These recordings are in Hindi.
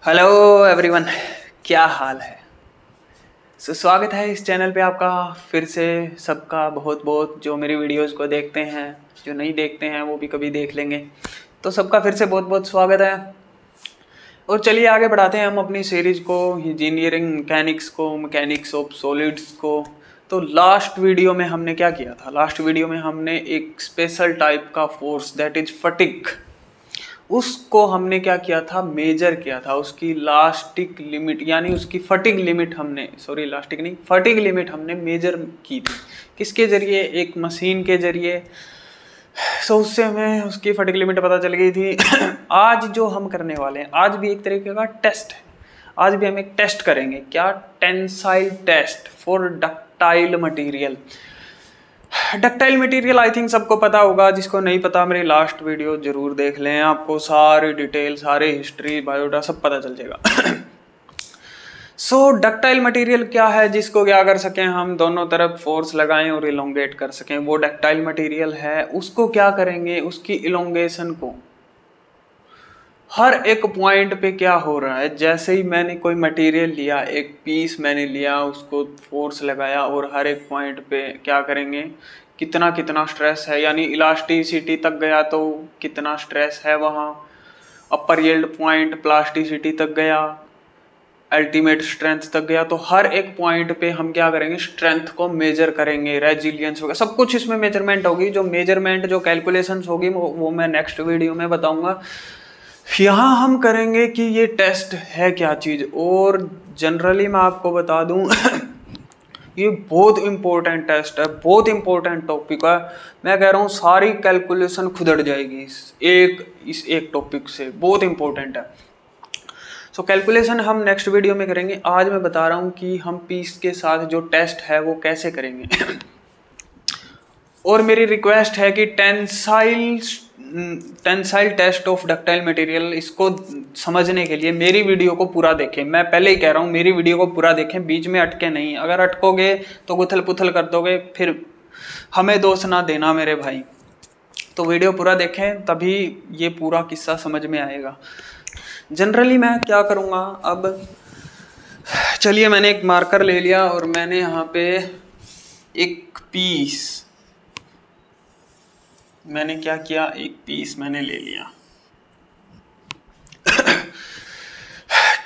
हेलो एवरीवन, क्या हाल है। स्वागत है इस चैनल पे आपका फिर से। सबका बहुत बहुत जो मेरी वीडियोस को देखते हैं, जो नहीं देखते हैं वो भी कभी देख लेंगे, तो सबका फिर से बहुत बहुत स्वागत है। और चलिए आगे बढ़ाते हैं हम अपनी सीरीज को, इंजीनियरिंग मैकेनिक्स को, मैकेनिक्स ऑफ सॉलिड्स को। तो लास्ट वीडियो में हमने क्या किया था? लास्ट वीडियो में हमने एक स्पेशल टाइप का फोर्स दैट इज फटिग, उसको हमने क्या किया था? मेजर किया था। उसकी लास्टिक लिमिट यानी उसकी फटिग लिमिट हमने, सॉरी लास्टिक नहीं, फटिग लिमिट हमने मेजर की थी। किसके जरिए? एक मशीन के जरिए। सो उससे हमें उसकी फटिग लिमिट पता चल गई थी। आज जो हम करने वाले हैं, आज भी एक तरीके का टेस्ट है। आज भी हम एक टेस्ट करेंगे। क्या? Tensile test for ductile material. Ductile material I think सबको पता होगा। जिसको नहीं पता मेरी लास्ट वीडियो जरूर देख लें, आपको सारी डिटेल, सारे हिस्ट्री, बायोडा सब पता चल जाएगा। सो डक्टाइल मटेरियल क्या है? जिसको क्या कर सकें हम, दोनों तरफ फोर्स लगाएं और इलोंगेट कर सकें, वो डक्टाइल मटेरियल है। उसको क्या करेंगे? उसकी इलोंगेशन को हर एक पॉइंट पे क्या हो रहा है, जैसे ही मैंने कोई मटेरियल लिया, एक पीस मैंने लिया, उसको फोर्स लगाया और हर एक पॉइंट पे क्या करेंगे, कितना कितना स्ट्रेस है, यानी इलास्टिसिटी तक गया तो कितना स्ट्रेस है वहाँ, अपर यील्ड पॉइंट प्लास्टिसिटी तक गया, अल्टीमेट स्ट्रेंथ तक गया। तो हर एक पॉइंट पे हम क्या करेंगे? स्ट्रेंथ को मेजर करेंगे, रेजिलियंस होगा, सब कुछ इसमें मेजरमेंट होगी। जो मेजरमेंट, जो कैलकुलेशंस होगी वो मैं नेक्स्ट वीडियो में बताऊंगा। यहाँ हम करेंगे कि ये टेस्ट है क्या चीज़। और जनरली मैं आपको बता दूं ये बहुत इंपॉर्टेंट टेस्ट है, बहुत इंपॉर्टेंट टॉपिक है। मैं कह रहा हूँ सारी कैलकुलेशन खुदड़ जाएगी इस एक टॉपिक से, बहुत इंपॉर्टेंट है। सो कैलकुलेशन हम नेक्स्ट वीडियो में करेंगे। आज मैं बता रहा हूँ कि हम पीस के साथ जो टेस्ट है वो कैसे करेंगे। और मेरी रिक्वेस्ट है कि tensile test of ductile material, इसको समझने के लिए मेरी वीडियो को पूरा देखें। मैं पहले ही कह रहा हूँ मेरी वीडियो को पूरा देखें, बीच में अटके नहीं। अगर अटकोगे तो गुथल पुथल कर दोगे, फिर हमें दोष ना देना मेरे भाई। तो वीडियो पूरा देखें, तभी ये पूरा किस्सा समझ में आएगा। जनरली मैं क्या करूँगा, अब चलिए मैंने एक मार्कर ले लिया और मैंने यहाँ पे एक पीस, मैंने क्या किया, एक पीस मैंने ले लिया।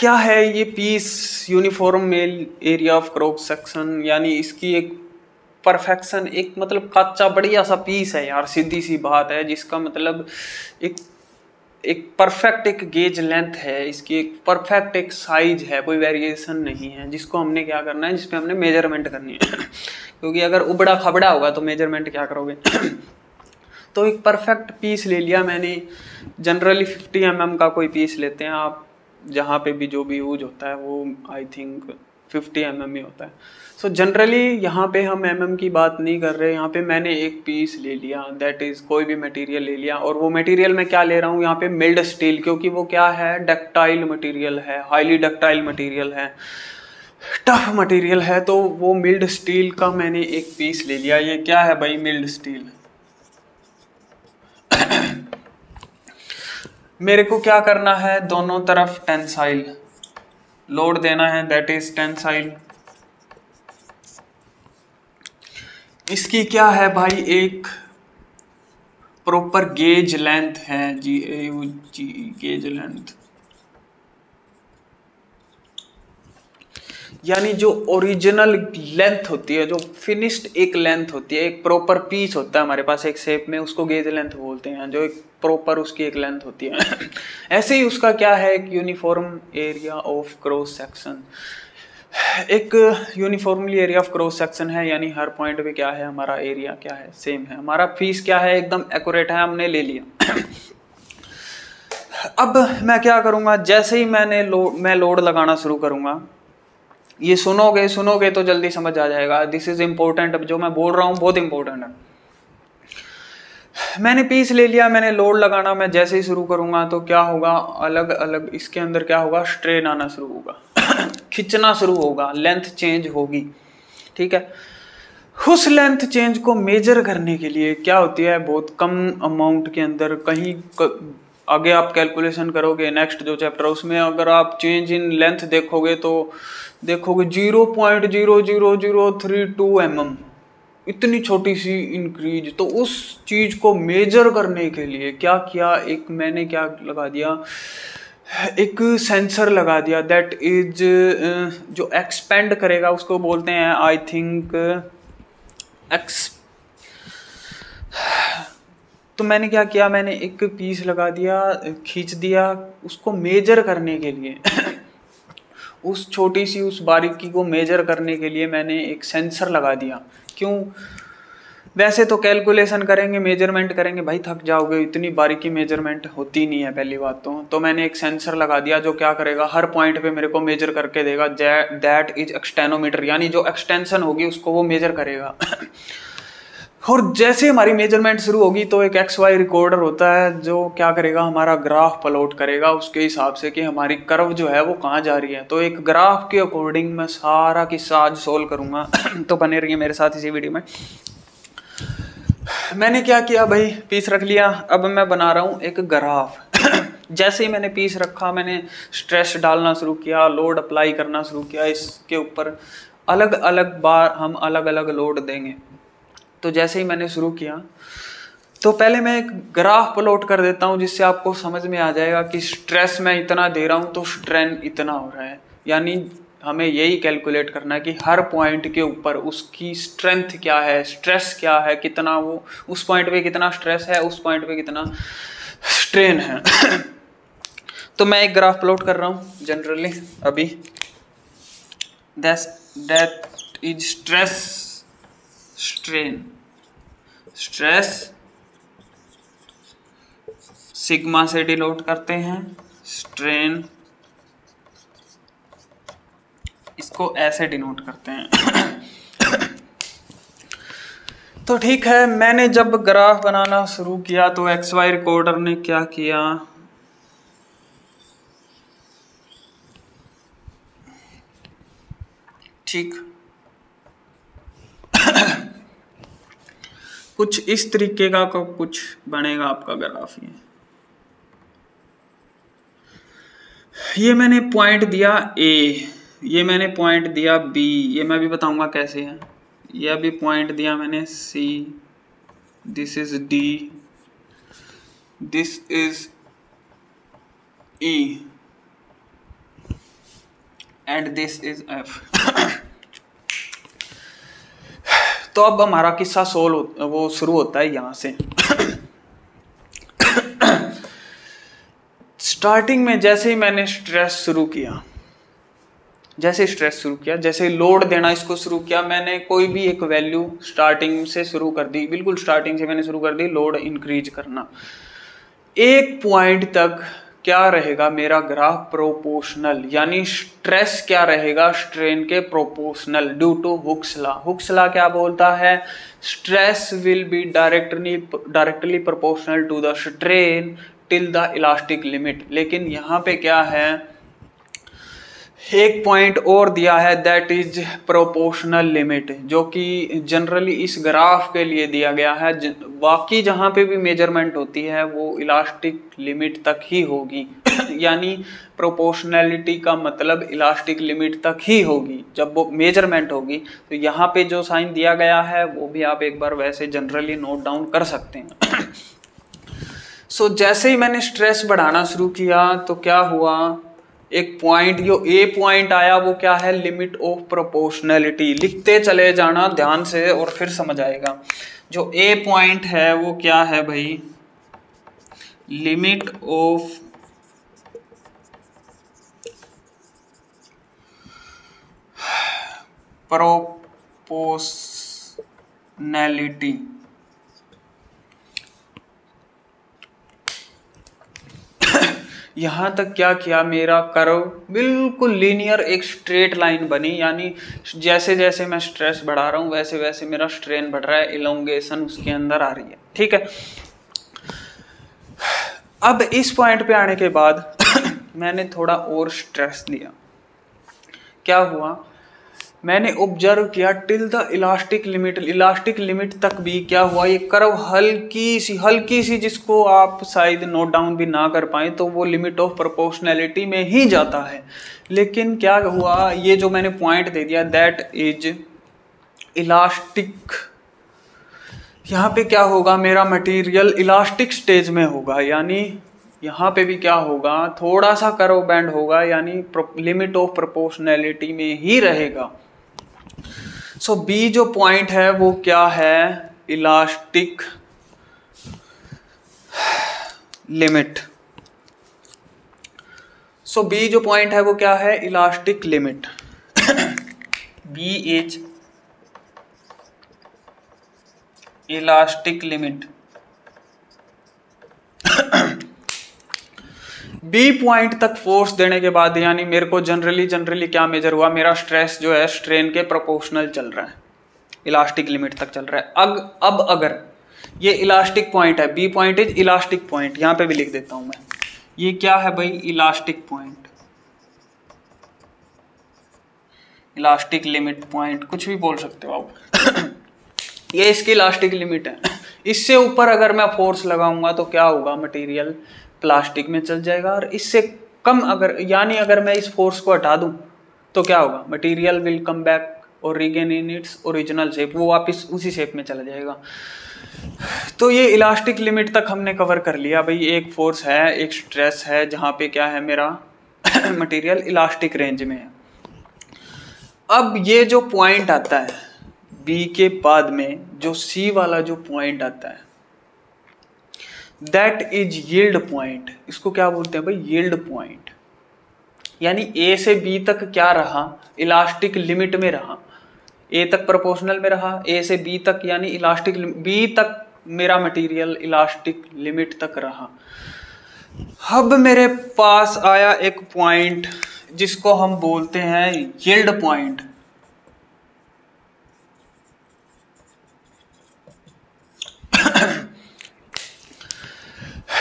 क्या है ये पीस? यूनिफॉर्म मेल एरिया ऑफ क्रॉस सेक्शन, यानी इसकी एक परफेक्शन, एक मतलब कच्चा बढ़िया सा पीस है यार, सीधी सी बात है। जिसका मतलब एक परफेक्ट एक गेज लेंथ है, इसकी एक परफेक्ट एक साइज है, कोई वेरिएशन नहीं है। जिसको हमने क्या करना है, जिसपे हमने मेजरमेंट करनी है। क्योंकि अगर उबड़ा खबड़ा होगा तो मेजरमेंट क्या करोगे। तो एक परफेक्ट पीस ले लिया मैंने। जनरली 50 mm का कोई पीस लेते हैं आप, जहाँ पे भी जो भी यूज होता है वो आई थिंक 50 mm ही होता है। सो जनरली यहाँ पे हम mm की बात नहीं कर रहे। यहाँ पे मैंने एक पीस ले लिया, दैट इज कोई भी मटेरियल ले लिया। और वो मटेरियल मैं क्या ले रहा हूँ यहाँ पे? मिल्ड स्टील, क्योंकि वो क्या है? डक्टाइल मटेरियल है, हाईली डक्टाइल मटेरियल है, टफ मटेरियल है। तो वो मिल्ड स्टील का मैंने एक पीस ले लिया। ये क्या है भाई? Mild steel. मेरे को क्या करना है? दोनों तरफ टेंसाइल लोड देना है, दैट इज टेंसाइल। इसकी क्या है भाई? एक प्रॉपर गेज लेंथ है, GAUG, गेज लेंथ, यानी जो ओरिजिनल लेंथ होती है, जो फिनिश्ड एक लेंथ होती है, एक प्रॉपर पीस होता है हमारे पास एक शेप में, उसको गेज लेंथ बोलते हैं, जो एक प्रॉपर उसकी एक लेंथ होती है। ऐसे ही उसका क्या है? एक uniform area of cross section, एक uniformly area of cross section है, यानी हर पॉइंट पे क्या है? हमारा एरिया क्या है? सेम है। हमारा पीस क्या है? एकदम एक्यूरेट है, हमने ले लिया। अब मैं क्या करूंगा? जैसे ही मैं लोड लगाना शुरू करूंगा, ये सुनोगे तो जल्दी समझ आ जाएगा। दिस इज इम्पोर्टेंट, जो मैं बोल रहा हूँ बहुत इंपॉर्टेंट है। मैंने पीस ले लिया, मैंने लोड लगाना, मैं जैसे ही शुरू करूंगा तो क्या होगा? अलग अलग इसके अंदर क्या होगा? स्ट्रेन आना शुरू होगा, खिंचना शुरू होगा, लेंथ चेंज होगी। ठीक है। उस लेंथ चेंज को मेजर करने के लिए क्या होती है? बहुत कम अमाउंट के अंदर, कहीं आगे आप कैलकुलेशन करोगे नेक्स्ट जो चैप्टर है उसमें, अगर आप चेंज इन लेंथ देखोगे तो देखोगे 0.00032 mm, इतनी छोटी सी इंक्रीज। तो उस चीज को मेजर करने के लिए क्या किया, एक मैंने क्या लगा दिया, एक सेंसर लगा दिया दैट इज जो एक्सपेंड करेगा उसको बोलते हैं आई थिंक तो मैंने क्या किया, मैंने एक पीस लगा दिया, खींच दिया उसको मेजर करने के लिए उस छोटी सी उस बारीकी को मेजर करने के लिए मैंने एक सेंसर लगा दिया। क्यों, वैसे तो कैलकुलेशन करेंगे मेजरमेंट करेंगे भाई थक जाओगे, इतनी बारीकी मेजरमेंट होती नहीं है पहली बात तो मैंने एक सेंसर लगा दिया जो क्या करेगा, हर पॉइंट पे मेरे को मेजर करके देगा, दैट इज एक्सटेनोमीटर, यानी जो एक्सटेंशन होगी उसको वो मेजर करेगा। और जैसे हमारी मेजरमेंट शुरू होगी तो एक XY रिकॉर्डर होता है जो क्या करेगा, हमारा ग्राफ प्लॉट करेगा उसके हिसाब से कि हमारी कर्व जो है वो कहाँ जा रही है। तो एक ग्राफ के अकॉर्डिंग मैं सारा किस्सा आज सोल्व करूंगा। तो बने रहिए मेरे साथ इसी वीडियो में। मैंने क्या किया भाई, पीस रख लिया, अब मैं बना रहा हूँ एक ग्राफ। जैसे ही मैंने पीस रखा मैंने स्ट्रेस डालना शुरू किया, लोड अप्लाई करना शुरू किया, इसके ऊपर अलग अलग बार हम अलग अलग लोड देंगे। तो जैसे ही मैंने शुरू किया तो पहले मैं एक ग्राफ प्लॉट कर देता हूँ जिससे आपको समझ में आ जाएगा कि स्ट्रेस मैं इतना दे रहा हूँ तो स्ट्रेन इतना हो रहा है, यानी हमें यही कैलकुलेट करना है कि हर पॉइंट के ऊपर उसकी स्ट्रेंथ क्या है, स्ट्रेस क्या है, कितना वो उस पॉइंट पे कितना स्ट्रेस है, उस पॉइंट पे कितना स्ट्रेन है। तो मैं एक ग्राफ प्लॉट कर रहा हूँ जनरली अभी, that is stress strain, stress sigma से डिनोट करते हैं, स्ट्रेन इसको ऐसे डिनोट करते हैं। तो ठीक है, मैंने जब ग्राफ बनाना शुरू किया तो XY रिकॉर्डर ने क्या किया, ठीक कुछ इस तरीके का कुछ बनेगा आपका ग्राफ। ये मैंने पॉइंट दिया A, ये मैंने पॉइंट दिया B, ये मैं भी बताऊंगा कैसे है, ये अभी पॉइंट दिया मैंने C, this is D, this is E and this is F। तो अब हमारा किस्सा वो शुरू होता है यहां से। स्टार्टिंग में जैसे ही मैंने स्ट्रेस शुरू किया, जैसे लोड देना इसको शुरू किया, मैंने कोई भी एक वैल्यू स्टार्टिंग से शुरू कर दी, बिल्कुल स्टार्टिंग से मैंने शुरू कर दी लोड इंक्रीज करना। एक पॉइंट तक क्या रहेगा मेरा ग्राफ प्रोपोर्शनल, यानी स्ट्रेस क्या रहेगा स्ट्रेन के proportional due to Hooke's law. Hooke's law क्या बोलता है, stress will be directly proportional to the strain till the elastic limit. लेकिन यहाँ पे क्या है, एक पॉइंट और दिया है दैट इज प्रोपोर्शनल लिमिट, जो कि जनरली इस ग्राफ के लिए दिया गया है। बाकी जहाँ पे भी मेजरमेंट होती है वो इलास्टिक लिमिट तक ही होगी। यानी प्रोपोर्शनैलिटी का मतलब इलास्टिक लिमिट तक ही होगी जब वो मेजरमेंट होगी। तो यहाँ पे जो साइन दिया गया है वो भी आप एक बार वैसे जनरली नोट डाउन कर सकते हैं। सो जैसे ही मैंने स्ट्रेस बढ़ाना शुरू किया तो क्या हुआ, एक पॉइंट जो ए पॉइंट आया वो क्या है, लिमिट ऑफ प्रोपोर्शनैलिटी। लिखते चले जाना ध्यान से और फिर समझ आएगा। जो ए पॉइंट है वो क्या है भाई, लिमिट ऑफ प्रोपोर्शनैलिटी। यहाँ तक क्या किया, मेरा कर्व बिल्कुल लीनियर एक स्ट्रेट लाइन बनी, यानी जैसे जैसे मैं स्ट्रेस बढ़ा रहा हूँ वैसे वैसे मेरा स्ट्रेन बढ़ रहा है, इलोंगेशन उसके अंदर आ रही है। ठीक है, अब इस पॉइंट पे आने के बाद मैंने थोड़ा और स्ट्रेस दिया। क्या हुआ, मैंने ऑब्जर्व किया till the elastic limit, elastic limit तक भी क्या हुआ, ये कर्व हल्की सी जिसको आप शायद नोट डाउन भी ना कर पाए तो वो लिमिट ऑफ प्रोपोर्शनैलिटी में ही जाता है। लेकिन क्या हुआ, ये जो मैंने पॉइंट दे दिया दैट इज इलास्टिक, यहाँ पे क्या होगा, मेरा मटेरियल इलास्टिक स्टेज में होगा, यानी यहाँ पे भी क्या होगा, थोड़ा सा कर्व बैंड होगा, यानी लिमिट ऑफ प्रोपोर्शनैलिटी में ही रहेगा। सो बी जो पॉइंट है वो क्या है, इलास्टिक लिमिट। सो बी जो पॉइंट है वो क्या है, elastic limit. B is elastic limit. B point तक फोर्स देने के बाद, यानी मेरे को जनरली क्या मेजर हुआ, मेरा स्ट्रेस जो है स्ट्रेन के प्रोपोर्शनल चल रहा है, इलास्टिक लिमिट तक चल रहा है। अब अगर ये इलास्टिक पॉइंट है, B point is elastic point, यहां पे भी लिख देता हूं मैं, ये क्या है भाई, elastic point, elastic limit point, कुछ भी बोल सकते हो आप। ये इसकी इलास्टिक लिमिट है। इससे ऊपर अगर मैं फोर्स लगाऊंगा तो क्या होगा, मटेरियल प्लास्टिक में चल जाएगा, और इससे कम अगर, यानी अगर मैं इस फोर्स को हटा दूं तो क्या होगा, मटेरियल विल कम बैक और regain in its original shape, वो वापस उसी शेप में चला जाएगा। तो ये इलास्टिक लिमिट तक हमने कवर कर लिया भाई। एक फोर्स है, एक स्ट्रेस है, जहां पे क्या है, मेरा मटेरियल इलास्टिक रेंज में है। अब ये जो पॉइंट आता है बी के बाद में, जो सी वाला जो पॉइंट आता है दैट इज यील्ड पॉइंट। इसको क्या बोलते हैं भाई, यील्ड पॉइंट। यानी ए से बी तक क्या रहा, इलास्टिक लिमिट में रहा, ए तक प्रोपोर्शनल में रहा, ए से बी तक यानी इलास्टिक, बी तक मेरा मटेरियल इलास्टिक लिमिट तक रहा। अब मेरे पास आया एक पॉइंट जिसको हम बोलते हैं यील्ड पॉइंट।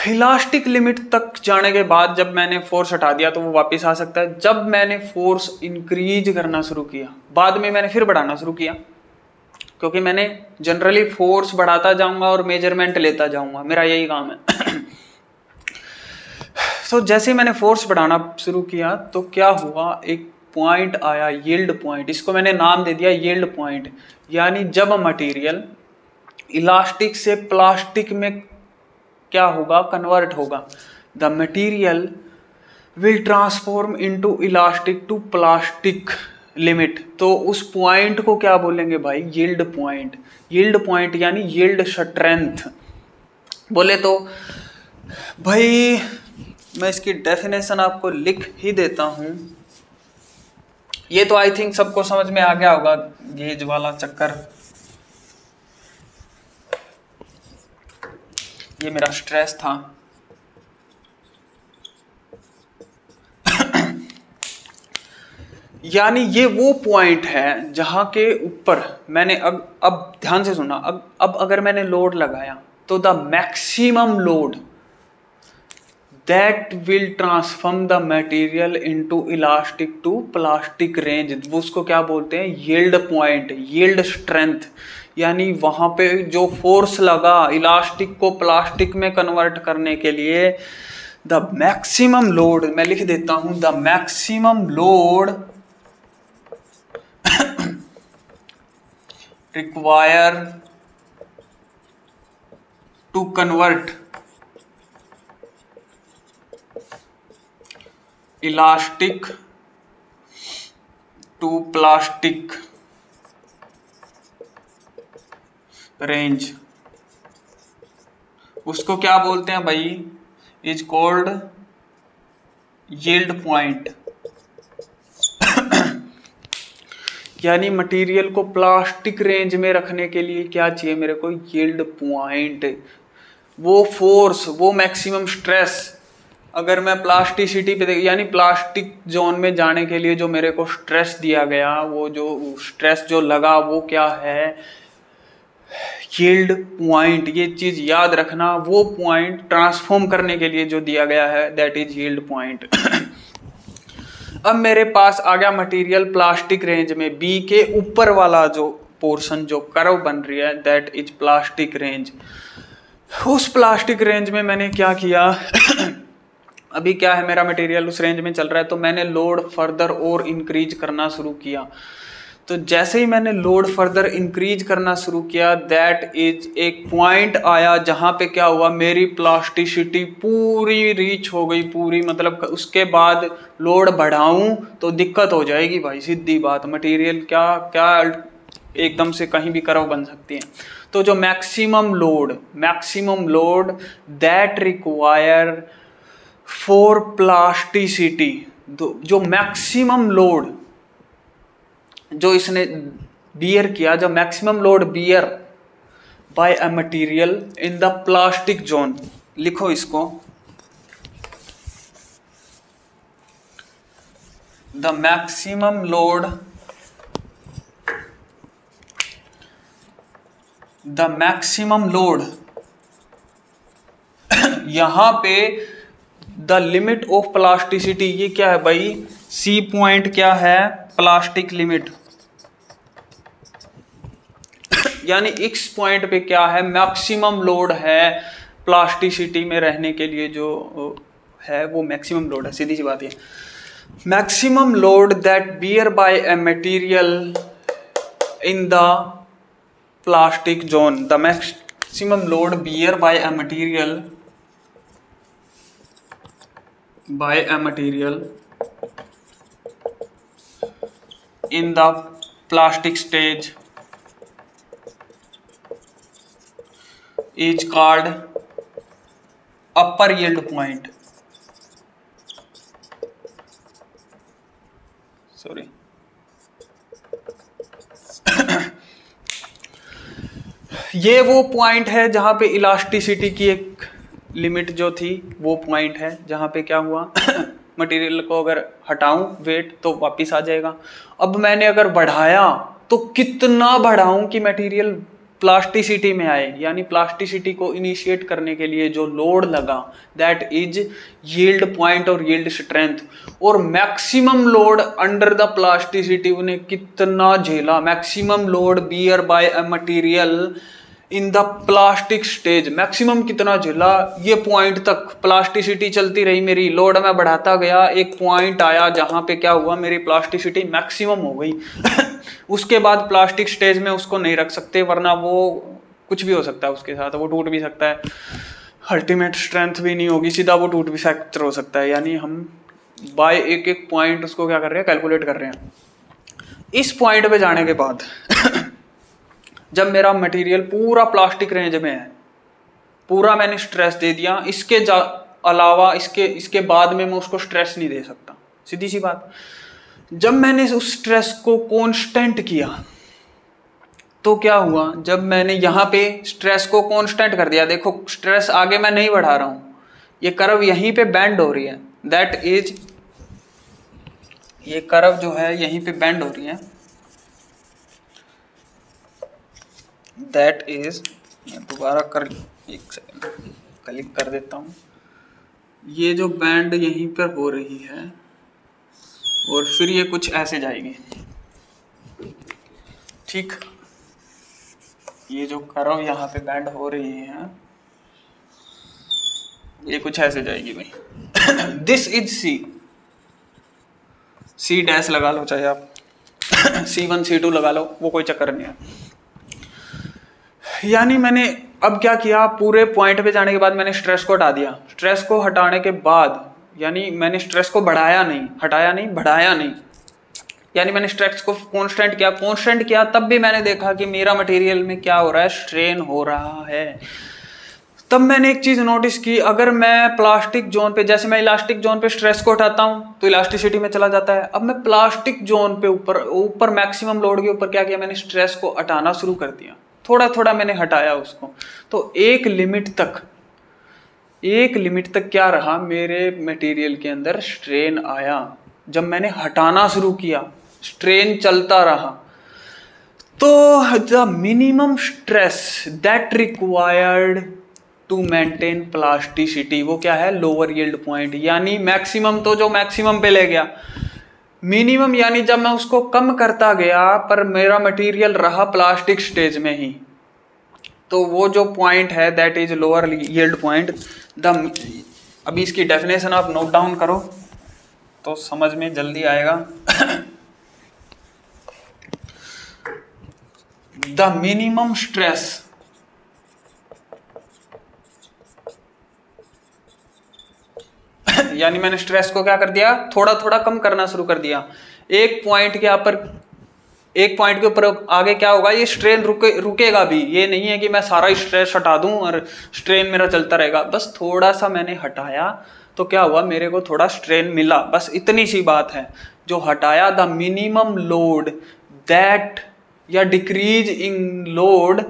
इलास्टिक लिमिट तक जाने के बाद जब मैंने फोर्स हटा दिया तो वो वापस आ सकता है। जब मैंने फोर्स इंक्रीज करना शुरू किया, बाद में मैंने फिर बढ़ाना शुरू किया, क्योंकि मैंने जनरली फोर्स बढ़ाता जाऊंगा और मेजरमेंट लेता जाऊंगा, मेरा यही काम है। तो जैसे मैंने फोर्स बढ़ाना शुरू किया तो क्या हुआ, एक पॉइंट आया यील्ड पॉइंट, इसको मैंने नाम दे दिया यील्ड पॉइंट। यानी जब मटेरियल इलास्टिक से प्लास्टिक में क्या होगा, कन्वर्ट होगा, the material will transform into elastic to plastic limit. तो उस पॉइंट को क्या बोलेंगे भाई, यील्ड पॉइंट। यील्ड पॉइंट यानी यील्ड स्ट्रेंथ बोले तो भाई, मैं इसकी डेफिनेशन आपको लिख ही देता हूं। ये तो आई थिंक सबको समझ में आ गया होगा, गेज वाला चक्कर। ये मेरा स्ट्रेस था। यानी ये वो पॉइंट है जहां के ऊपर मैंने अब ध्यान से सुना, अब अगर मैंने लोड लगाया तो the maximum load that will transform the material into elastic to plastic range, वो उसको क्या बोलते हैं, यील्ड पॉइंट, यील्ड स्ट्रेंथ। यानी वहां पे जो फोर्स लगा इलास्टिक को प्लास्टिक में कन्वर्ट करने के लिए, द मैक्सिमम लोड, मैं लिख देता हूं, the maximum load require to convert elastic to plastic range, उसको क्या बोलते हैं भाई, इज कॉल्ड यील्ड पॉइंट। यानी मटेरियल को प्लास्टिक रेंज में रखने के लिए क्या चाहिए मेरे को, यील्ड पॉइंट। वो फोर्स, वो मैक्सिमम स्ट्रेस, अगर मैं प्लास्टिसिटी पे यानी प्लास्टिक जोन में जाने के लिए जो मेरे को स्ट्रेस दिया गया, वो जो स्ट्रेस जो लगा वो क्या है, यील्ड पॉइंट। ये चीज याद रखना, वो पॉइंट ट्रांसफॉर्म करने के लिए जो दिया गया है दैट इज यील्ड पॉइंट। अब मेरे पास आ गया मटेरियल प्लास्टिक रेंज में, बी के ऊपर वाला जो पोर्शन जो कर्व बन रही है दैट इज प्लास्टिक रेंज। उस प्लास्टिक रेंज में मैंने क्या किया अभी क्या है मेरा मटेरियल उस रेंज में चल रहा है, तो मैंने लोड फर्दर और इंक्रीज करना शुरू किया। तो जैसे ही मैंने लोड फर्दर इंक्रीज करना शुरू किया दैट इज एक पॉइंट आया जहां पे क्या हुआ, मेरी प्लास्टिसिटी पूरी रीच हो गई, पूरी मतलब उसके बाद लोड बढ़ाऊं तो दिक्कत हो जाएगी भाई, सीधी बात। मटेरियल क्या क्या एकदम से कहीं भी कर्व बन सकती है। तो जो maximum load that require for plasticity, जो मैक्सिमम लोड जो इसने बियर किया, जो maximum load bear by a material in the plastic zone, लिखो इसको, द मैक्सिमम लोड यहां पे द लिमिट ऑफ प्लास्टिसिटी, ये क्या है भाई, सी पॉइंट क्या है, प्लास्टिक लिमिट, यानी इस पॉइंट पे क्या है, मैक्सिमम लोड है प्लास्टिसिटी में रहने के लिए, जो है वो मैक्सिमम लोड है, सीधी सी बात है। Maximum load that bear by a material in the plastic zone, the maximum load bear by a material in the plastic stage is called upper yield point. Sorry. ये वो पॉइंट है जहां पे इलास्टिसिटी की एक लिमिट जो थी, वो पॉइंट है जहां पे क्या हुआ मटेरियल को अगर हटाऊं वेट तो वापस आ जाएगा। अब मैंने अगर बढ़ाया तो कितना बढ़ाऊं कि मटेरियल प्लास्टिसिटी में आए, यानी प्लास्टिसिटी को इनिशिएट करने के लिए जो लोड लगा दैट इज यील्ड पॉइंट और यील्ड स्ट्रेंथ। और maximum load under the plasticity उन्हें कितना झेला, maximum load bear by a material in the plastic stage, maximum कितना झेला, ये पॉइंट तक प्लास्टिसिटी चलती रही मेरी, लोड में बढ़ाता गया, एक पॉइंट आया जहां पे क्या हुआ, मेरी प्लास्टिसिटी मैक्सिमम हो गई उसके बाद प्लास्टिक स्टेज में उसको नहीं रख सकते, वरना वो कुछ भी हो सकता है उसके साथ, वो टूट भी सकता है, अल्टीमेट स्ट्रेंथ भी नहीं होगी, सीधा वो टूट भी फ्रैक्चर हो सकता है। यानी हम बाय एक एक पॉइंट उसको क्या कर रहे हैं, कैलकुलेट कर रहे हैं। इस पॉइंट पे जाने के बाद जब मेरा मटेरियल पूरा प्लास्टिक रेंज में है, पूरा मैंने स्ट्रेस दे दिया, इसके अलावा इसके बाद में मैं उसको स्ट्रेस नहीं दे सकता, सीधी सी बात। जब मैंने उस स्ट्रेस को कांस्टेंट किया तो क्या हुआ, जब मैंने यहाँ पे स्ट्रेस को कांस्टेंट कर दिया, देखो स्ट्रेस आगे मैं नहीं बढ़ा रहा हूं, ये कर्व यहीं पे बेंड हो रही है, दैट इज ये कर्व जो है यहीं पे बेंड हो रही है, दैट इज, मैं दोबारा एक सेकंड क्लिक कर देता हूँ, ये जो बैंड यहीं पर हो रही है और फिर ये कुछ ऐसे जाएगी, ठीक, ये जो कर्व यहाँ पे बैंड हो रही है ये कुछ ऐसे जाएगी भाई दिस इज सी डैश लगा लो, चाहे आप C1 C2 लगा लो, वो कोई चक्कर नहीं है। यानी मैंने अब क्या किया, पूरे पॉइंट पे जाने के बाद मैंने स्ट्रेस को हटा दिया, स्ट्रेस को हटाने के बाद यानी मैंने स्ट्रेस को बढ़ाया नहीं, हटाया नहीं, बढ़ाया नहीं, यानी मैंने स्ट्रेस को कांस्टेंट किया, तब भी मैंने देखा कि मेरा मटेरियल में क्या हो रहा है, स्ट्रेन हो रहा है। तब मैंने एक चीज नोटिस की, अगर मैं प्लास्टिक जोन पे, जैसे मैं इलास्टिक जोन पे स्ट्रेस को हटाता हूं तो इलास्टिसिटी में चला जाता है, अब मैं प्लास्टिक जोन पे ऊपर मैक्सिमम लोड के ऊपर क्या किया, मैंने स्ट्रेस को हटाना शुरू कर दिया, थोड़ा थोड़ा मैंने हटाया उसको, तो एक लिमिट तक क्या रहा, मेरे मटेरियल के अंदर स्ट्रेन आया। जब मैंने हटाना शुरू किया स्ट्रेन चलता रहा, तो the minimum stress that required to maintain plasticity, वो क्या है, लोअर यील्ड पॉइंट, यानी मैक्सिमम तो जो मैक्सिमम पे ले गया, मिनिमम यानी जब मैं उसको कम करता गया पर मेरा मटेरियल रहा प्लास्टिक स्टेज में ही, तो वो जो पॉइंट है that is lower yield point. The अभी इसकी डेफिनेशन आप नोट डाउन करो तो समझ में जल्दी आएगा। द मिनिमम स्ट्रेस यानी मैंने स्ट्रेस को क्या कर दिया, थोड़ा थोड़ा कम करना शुरू कर दिया। एक पॉइंट के ऊपर आगे क्या होगा, ये स्ट्रेन रुकेगा भी। ये नहीं है कि मैं सारा स्ट्रेस हटा दूं और स्ट्रेन मेरा चलता रहेगा। बस थोड़ा सा मैंने हटाया तो क्या हुआ, मेरे को थोड़ा स्ट्रेन मिला, बस इतनी सी बात है जो हटाया। द मिनिमम लोड दैट या decrease in load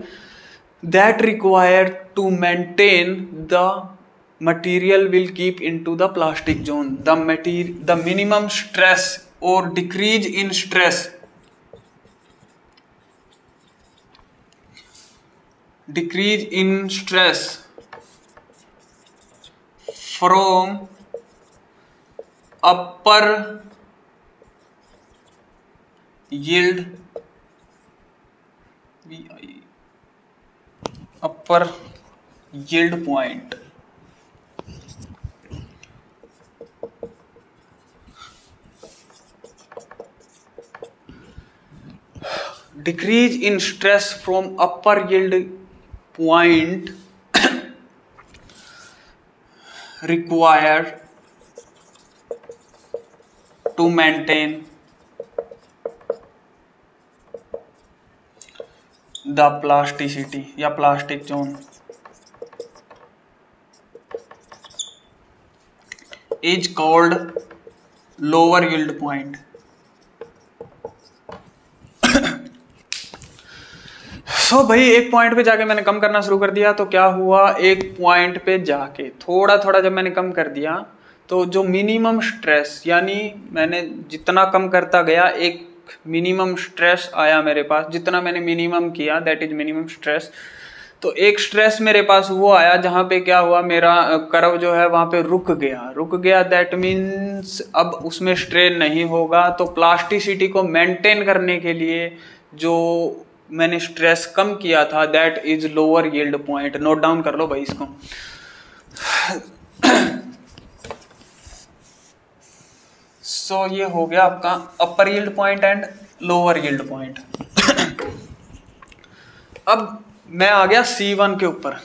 that required to maintain the material will keep into the plastic zone. The minimum stress or decrease in stress from upper yield point decrease in stress from upper yield point required to maintain the plasticity या plastic zone is called lower yield point। सो भाई एक पॉइंट पे जाके मैंने कम करना शुरू कर दिया तो क्या हुआ, एक पॉइंट पे जाके थोड़ा थोड़ा जब मैंने कम कर दिया तो जो मिनिमम स्ट्रेस यानी मैंने जितना कम करता गया एक मिनिमम स्ट्रेस आया मेरे पास, जितना मैंने मिनिमम किया दैट इज मिनिमम स्ट्रेस। तो एक स्ट्रेस मेरे पास वो आया जहाँ पे क्या हुआ, मेरा कर्व जो है वहाँ पे रुक गया। दैट मीन्स अब उसमें स्ट्रेन नहीं होगा। तो प्लास्टिसिटी को मेंटेन करने के लिए जो मैंने स्ट्रेस कम किया था that is lower yield point. Note down कर लो भाई इसको। सो ये हो गया आपका upper yield point and lower yield point. अब मैं आ गया C1 के ऊपर,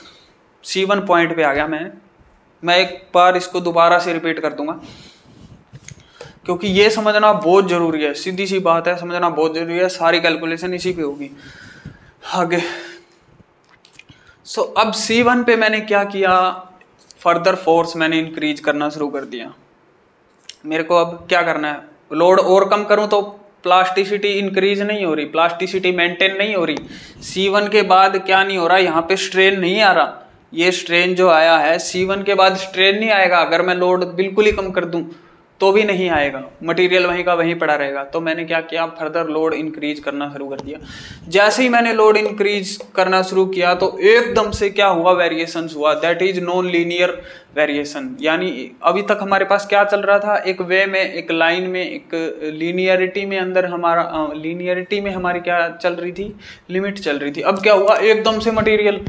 C1 पॉइंट पे आ गया मैं एक बार इसको दोबारा से रिपीट कर दूंगा क्योंकि ये समझना बहुत जरूरी है। सीधी सी बात है, समझना बहुत जरूरी है। सारी कैलकुलेशन इसी पे होगी आगे। सो अब C1 पे मैंने क्या किया, फर्दर फोर्स मैंने इंक्रीज करना शुरू कर दिया। मेरे को अब क्या करना है, लोड और कम करूं तो प्लास्टिसिटी इंक्रीज नहीं हो रही, प्लास्टिसिटी मेंटेन नहीं हो रही। C1 के बाद क्या नहीं हो रहा, यहाँ पे स्ट्रेन नहीं आ रहा। ये स्ट्रेन जो आया है C1 के बाद स्ट्रेन नहीं आएगा। अगर मैं लोड बिल्कुल ही कम कर दूं तो भी नहीं आएगा, मटेरियल वहीं का वहीं पड़ा रहेगा। तो मैंने क्या किया, फर्दर लोड इंक्रीज करना शुरू कर दिया। जैसे ही मैंने लोड इंक्रीज करना शुरू किया तो एकदम से क्या हुआ, वेरिएशंस हुआ। That is non linear variation. यानी अभी तक हमारे पास क्या चल रहा था, एक वे में, एक लाइन में, एक लीनियरिटी में, अंदर हमारा लीनियरिटी में हमारी क्या चल रही थी, लिमिट चल रही थी। अब क्या हुआ, एकदम से मटेरियल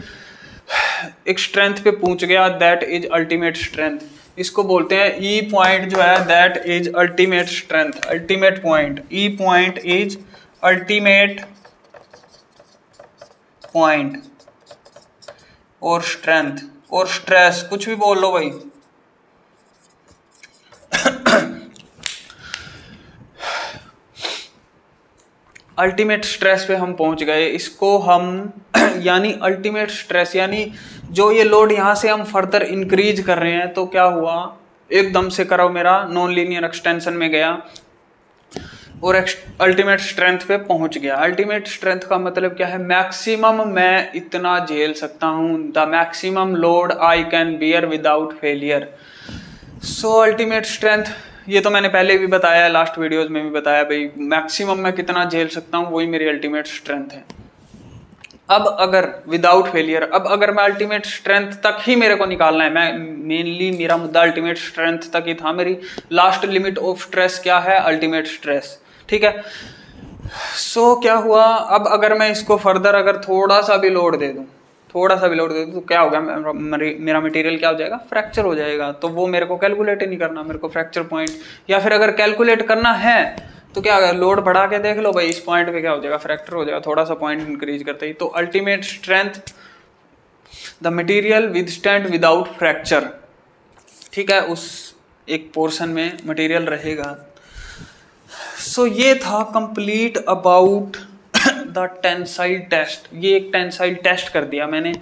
एक स्ट्रेंथ पे पहुंच गया, दैट इज अल्टीमेट स्ट्रेंथ। इसको बोलते हैं ई पॉइंट जो है that is ultimate strength, ultimate point. E point is ultimate point और स्ट्रेंथ और स्ट्रेस, कुछ भी बोल लो भाई। अल्टीमेट स्ट्रेस पे हम पहुंच गए। इसको हम यानी अल्टीमेट स्ट्रेस यानी जो ये लोड यहाँ से हम फर्दर इंक्रीज कर रहे हैं तो क्या हुआ, एकदम से कर्व मेरा नॉन लीनियर एक्सटेंशन में गया और अल्टीमेट स्ट्रेंथ पे पहुंच गया। अल्टीमेट स्ट्रेंथ का मतलब क्या है, मैक्सिमम मैं इतना झेल सकता हूँ, the maximum load I can bear without failure. So ultimate strength, ये तो मैंने पहले भी बताया, लास्ट वीडियोस में भी बताया भाई, मैक्सिमम मैं कितना झेल सकता हूँ वही मेरी अल्टीमेट स्ट्रेंथ है। अब अगर विदाउट फेलियर, अब अगर मैं अल्टीमेट स्ट्रेंथ तक ही मेरे को निकालना है, मैं मेनली मेरा मुद्दा अल्टीमेट स्ट्रेंथ तक ही था, मेरी लास्ट लिमिट ऑफ स्ट्रेस क्या है, अल्टीमेट स्ट्रेस, ठीक है। सो क्या हुआ, अब अगर मैं इसको फर्दर अगर थोड़ा सा भी लोड दे दूं, थोड़ा सा भी लोड दे दूं, तो क्या होगा, मेरा मटेरियल क्या हो जाएगा, फ्रैक्चर हो जाएगा। तो वो मेरे को कैलकुलेट ही नहीं करना, मेरे को फ्रैक्चर पॉइंट, या फिर अगर कैलकुलेट करना है तो क्या अगर लोड बढ़ा के देख लो भाई, इस पॉइंट पे क्या हो जाएगा, फ्रैक्चर हो जाएगा, थोड़ा सा पॉइंट इंक्रीज करते ही। तो ultimate strength, the material withstand without fracture, ठीक है, उस एक पोर्शन में मटेरियल रहेगा। सो ये था complete about the tensile test. ये एक टेंसाइल टेस्ट कर दिया मैंने,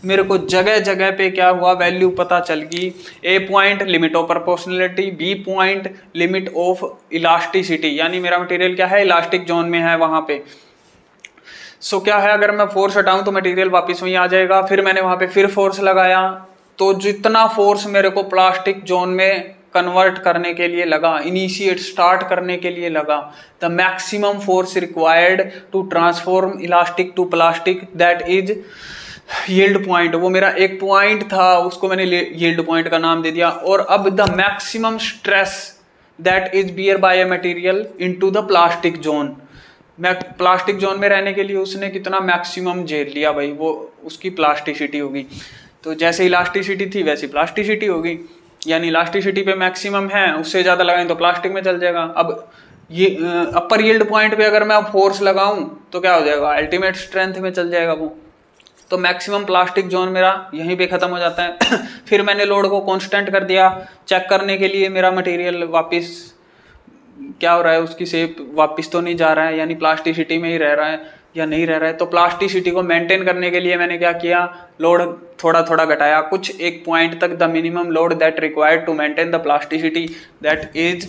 मेरे को जगह जगह पे क्या हुआ, वैल्यू पता चल गई। A point limit of proportionality, B point limit of elasticity, यानी मेरा मटेरियल क्या है, इलास्टिक जोन में है वहां पे। सो क्या है, अगर मैं फोर्स हटाऊं तो मटेरियल वापस वहीं आ जाएगा। फिर मैंने वहां पे फिर फोर्स लगाया, तो जितना फोर्स मेरे को प्लास्टिक जोन में कन्वर्ट करने के लिए लगा, इनिशिएट स्टार्ट करने के लिए लगा, the maximum force required to transform elastic to plastic, that is yield point. वो मेरा एक पॉइंट था, उसको मैंने यील्ड पॉइंट का नाम दे दिया। और अब the maximum stress that is bear by a material into the plastic zone, मैं प्लास्टिक जोन में रहने के लिए उसने कितना मैक्सिमम झेल लिया भाई, वो उसकी प्लास्टिसिटी होगी। तो जैसे इलास्टिसिटी थी वैसी प्लास्टिसिटी होगी, यानी इलास्टिसिटी पे मैक्सिमम है, उससे ज़्यादा लगाएं तो प्लास्टिक में चल जाएगा। अब ये अपर यील्ड पॉइंट पे अगर मैं फोर्स लगाऊं तो क्या हो जाएगा, अल्टीमेट स्ट्रेंथ में चल जाएगा वो। तो मैक्सिमम प्लास्टिक जोन मेरा यहीं पे ख़त्म हो जाता है। फिर मैंने लोड को कांस्टेंट कर दिया, चेक करने के लिए मेरा मटेरियल वापस क्या हो रहा है, उसकी शेप वापस तो नहीं जा रहा है, यानी प्लास्टिसिटी में ही रह रहा है या नहीं रह रहा है। तो प्लास्टिसिटी को मेंटेन करने के लिए मैंने क्या किया, लोड थोड़ा थोड़ा घटाया, कुछ एक पॉइंट तक the minimum load that required to maintain the plasticity that is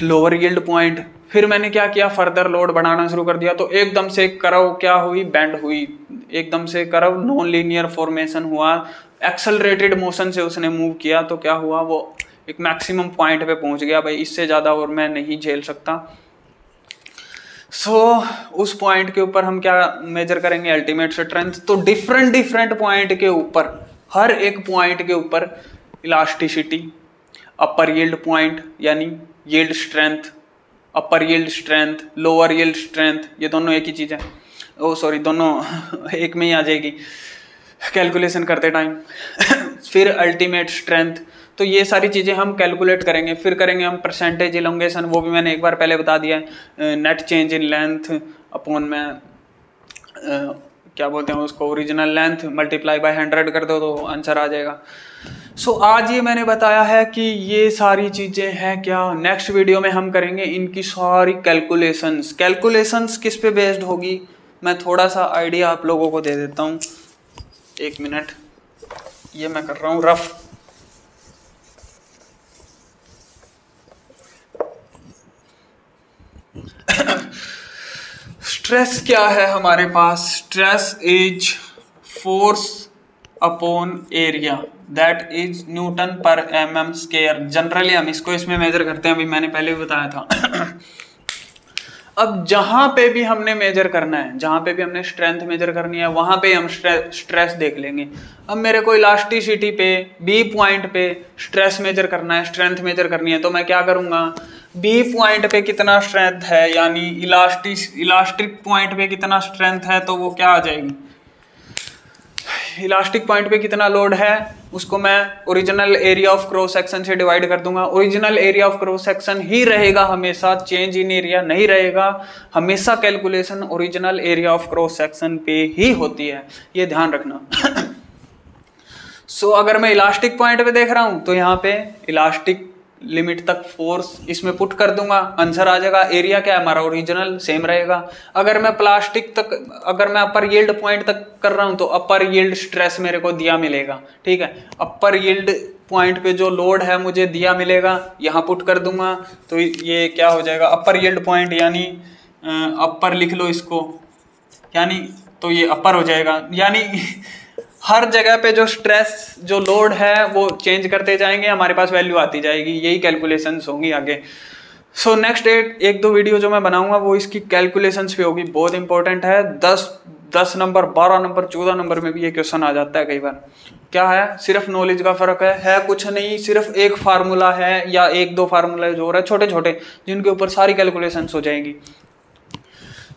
lower yield point. फिर मैंने क्या किया, फर्दर लोड बढ़ाना शुरू कर दिया। तो एकदम से कर्व क्या हुई, बेंड हुई, एकदम से कर्व नॉन लीनियर फॉर्मेशन हुआ, एक्सेलरेटेड मोशन से उसने मूव किया। तो क्या हुआ, वो एक मैक्सिमम पॉइंट पे पहुंच गया भाई, इससे ज़्यादा और मैं नहीं झेल सकता। उस पॉइंट के ऊपर हम क्या मेजर करेंगे, अल्टीमेट स्ट्रेंथ। तो डिफरेंट पॉइंट के ऊपर, हर एक पॉइंट के ऊपर इलास्टिसिटी, अपर यील्ड पॉइंट यानी yield strength, upper yield strength, lower yield strength, ये दोनों एक ही चीज़ है, ओ सॉरी दोनों एक में ही आ जाएगी कैलकुलेशन करते टाइम। फिर अल्टीमेट स्ट्रेंथ, तो ये सारी चीज़ें हम कैलकुलेट करेंगे। फिर करेंगे हम परसेंटेज इलोंगेशन, वो भी मैंने एक बार पहले बता दिया है, net change in length upon में क्या बोलते हैं उसको, ओरिजिनल लेंथ मल्टीप्लाई बाय 100 कर दो तो आंसर आ जाएगा। आज ये मैंने बताया है कि ये सारी चीज़ें हैं क्या, नेक्स्ट वीडियो में हम करेंगे इनकी सारी कैलकुलेशंस किस पे बेस्ड होगी, मैं थोड़ा सा आइडिया आप लोगों को दे देता हूँ। एक मिनट, ये मैं कर रहा हूँ रफ। स्ट्रेस क्या है हमारे पास, stress is force upon area that is newton पर mm स्क्वायर। जनरली हम इसको इसमें मेजर करते हैं, अभी मैंने पहले भी बताया था। अब जहां पे भी हमने मेजर करना है, जहां पे भी हमने स्ट्रेंथ मेजर करनी है, वहां पे हम स्ट्रेस देख लेंगे। अब मेरे को इलास्टिसिटी पे बी पॉइंट पे स्ट्रेस मेजर करना है, स्ट्रेंथ मेजर करनी है, तो मैं क्या करूंगा, बी पॉइंट पे कितना स्ट्रेंथ है, यानी इलास्टिक पॉइंट पे कितना स्ट्रेंथ है, तो वो क्या आ जाएगी, इलास्टिक पॉइंट पे कितना लोड है, उसको मैं original area of cross section से डिवाइड कर दूंगा। Original area of cross section ही रहेगा हमेशा, चेंज इन एरिया नहीं रहेगा। हमेशा calculation original area of cross section पे ही होती है, ये ध्यान रखना। अगर मैं इलास्टिक पॉइंट पे देख रहा हूं तो यहाँ पे इलास्टिक लिमिट तक फोर्स इसमें पुट कर दूंगा, आंसर आ जाएगा। एरिया क्या है हमारा, ओरिजिनल सेम रहेगा। अगर मैं प्लास्टिक तक, अगर मैं अपर यील्ड पॉइंट तक कर रहा हूं तो अपर यील्ड स्ट्रेस मेरे को दिया मिलेगा, ठीक है। अपर यील्ड पॉइंट पे जो लोड है मुझे दिया मिलेगा, यहाँ पुट कर दूंगा, तो ये क्या हो जाएगा, अपर यील्ड पॉइंट, यानी अपर लिख लो इसको, यानी तो ये अपर हो जाएगा। यानी हर जगह पे जो स्ट्रेस, जो लोड है वो चेंज करते जाएंगे, हमारे पास वैल्यू आती जाएगी, यही कैलकुलेशंस होंगी आगे। नेक्स्ट एक दो वीडियो जो मैं बनाऊंगा वो इसकी कैलकुलेशंस पे होगी, बहुत इंपॉर्टेंट है। 10 10 नंबर, 12 नंबर, 14 नंबर में भी ये क्वेश्चन आ जाता है कई बार। क्या है, सिर्फ नॉलेज का फर्क है कुछ नहीं, सिर्फ एक फार्मूला है या एक दो फार्मूला जो हो रहा है छोटे छोटे, जिनके ऊपर सारी कैलकुलेशंस हो जाएंगी।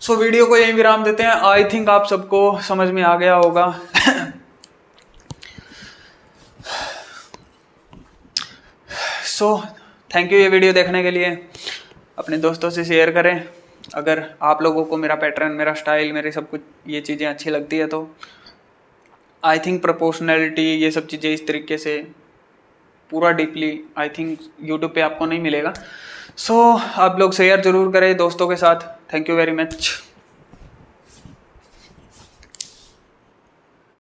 सो वीडियो को यहीं विराम देते हैं। आई थिंक आप सबको समझ में आ गया होगा। सो थैंक यू ये वीडियो देखने के लिए। अपने दोस्तों से शेयर करें। अगर आप लोगों को मेरा पैटर्न, मेरा स्टाइल, मेरी सब कुछ ये चीज़ें अच्छी लगती है तो आई थिंक प्रोपोर्शनैलिटी, ये सब चीज़ें इस तरीके से पूरा डीपली आई थिंक यूट्यूब पे आपको नहीं मिलेगा। सो आप लोग शेयर ज़रूर करें दोस्तों के साथ। Thank you very much.